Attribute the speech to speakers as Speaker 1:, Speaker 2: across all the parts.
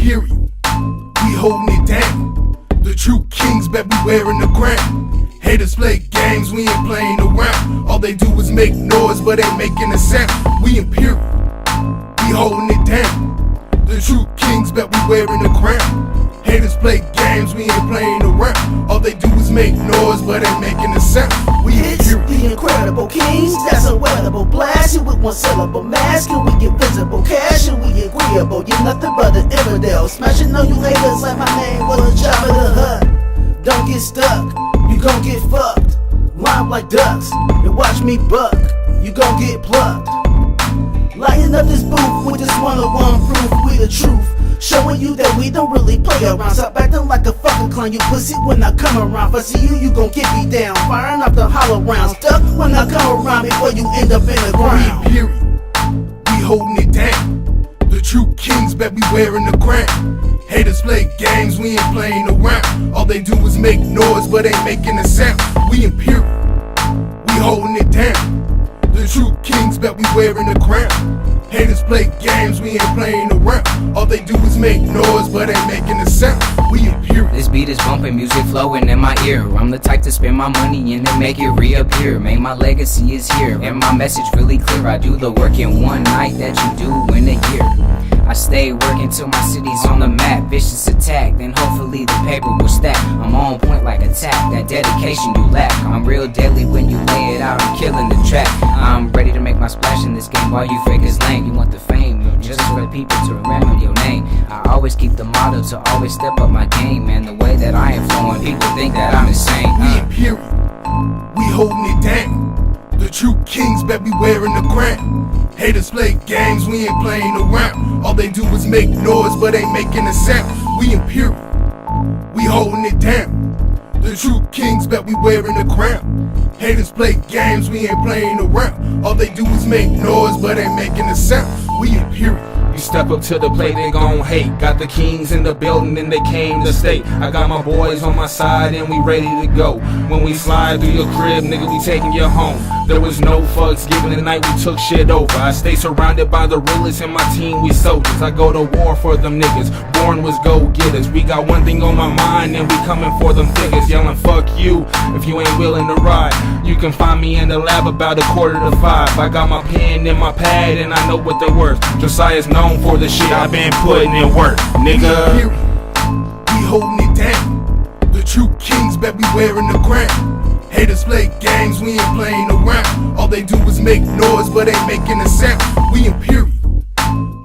Speaker 1: imperial, we holding it down. The true kings bet we wearing the crown. Haters play games, we ain't playing around. All they do is make noise, but ain't making a sound. We imperial, we holding it down. The true kings bet we wearing the crown. Haters play games, we ain't playing around. All they do is make noise, but ain't making a sound. We
Speaker 2: It's
Speaker 1: imperial.
Speaker 2: the incredible kings, that's unwettable. Blasting with one syllable, masking we get visible. Cash and we agreeable, you're nothing but an infidel. Smashing on you haters like my name was Jabba the Hutt. Don't get stuck, you gon' get fucked. Rhyme like ducks, and watch me buck, you gon' get plucked. Lighting up this booth with this one-on-one proof, we the truth. Showing you that we don't really play around. Stop acting like a fucking clown, you pussy when I come around. If I see you, you gon' get me down. Firing off the hollow rounds. Duck when I come around before you end up in the ground.
Speaker 1: We imperial, we holding it down. The true kings bet we wearing the crown. Haters play games, we ain't playing around. All they do is make noise, but ain't making a sound. We imperial, we holding it down. The true kings bet we wearing the crown. Haters play games, we ain't playing around. All they do is make noise, but ain't making a sound. We imperial.
Speaker 3: This beat is bumping, music flowing in my ear. I'm the type to spend my money and then make it reappear. Man, my legacy is here, and my message really clear. I do the work in one night that you do in a year. I stay working till my city's on the map. Vicious attack, then hopefully the paper will stack. I'm on point like a tap, that dedication you lack. I'm real deadly when you lay it out, I'm killing the track. I'm ready to make my splash in this game while you fakers lame. You want the fame, you just for the people to remember your name. I always keep the motto to always step up my game. Man, the way that I am flowing, people think that I'm insane.
Speaker 1: We imperial, we holding it down. The true kings bet we wearing the crown. Haters play games, we ain't playing around. All they do is make noise, but ain't making a sound. We imperial, we holding it down. The true kings bet we wearing the crown. Haters play games, we ain't playing around. All they do is make noise, but ain't making a sound. We imperial.
Speaker 4: You step up to the plate, they gon' hate. Got the kings in the building and they came to stay. I got my boys on my side and we ready to go. When we slide through your crib, nigga, we taking you home. There was no fucks given the night we took shit over. I stay surrounded by the realest and my team, we soldiers. I go to war for them niggas, born was go-getters. We got one thing on my mind and we coming for them figures. Yelling fuck you if you ain't willing to ride. You can find me in the lab about 4:45. I got my pen and my pad and I know what they're worth. Josiah's known for the shit I've been putting in work, nigga.
Speaker 1: We holding it down. The true kings bet we wearing the crown. Haters play games, we ain't playing around. All they do is make noise, but ain't making a sound. We imperial,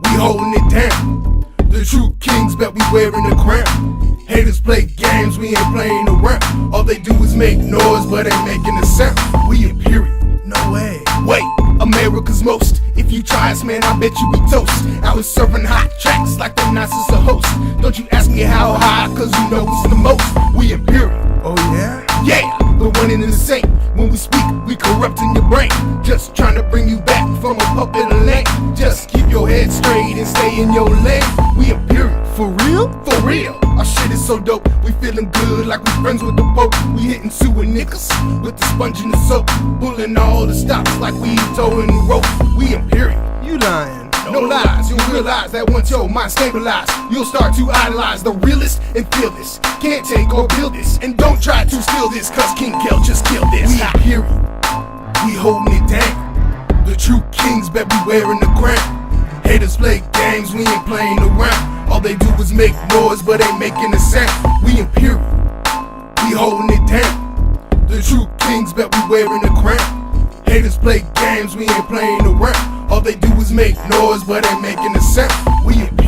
Speaker 1: we holding it down. The true kings bet we wearing the crown. Haters play games, we ain't playing around. All they do is make noise, but ain't making a sound. We imperial. No way. Wait, America's most. If you try us, man, I bet you we toast. I was serving hot tracks like the Nazis a host. Don't you ask me how high, cause you know it's the most. We imperial. Oh yeah? Yeah, the one and the same. When we speak, we corrupting your brain. Just trying to bring you back from a puppet of lane. Just keep your head straight and stay in your lane. We imperial. For real? For real. Our shit is so dope, we feeling good like we friends with the Pope. We hitting sewer niggas with the sponge and the soap. Pulling all the stops like we towing the rope. We imperial.
Speaker 5: You lying.
Speaker 1: No lies, you'll realize that once your mind stabilized, you'll start to idolize the realest and feel this. Can't take or build this, and don't try to steal this, cause King Kel just killed this. We imperial, we holding it down. The true kings bet we wearing the crown. Haters play games, we ain't playing around. All they do is make noise, but ain't making a sound. We imperial, we holding it down. The true kings bet we wearing the crown. Haters play games, we ain't playing around. All they do is make noise, but ain't making a sound. We imperial.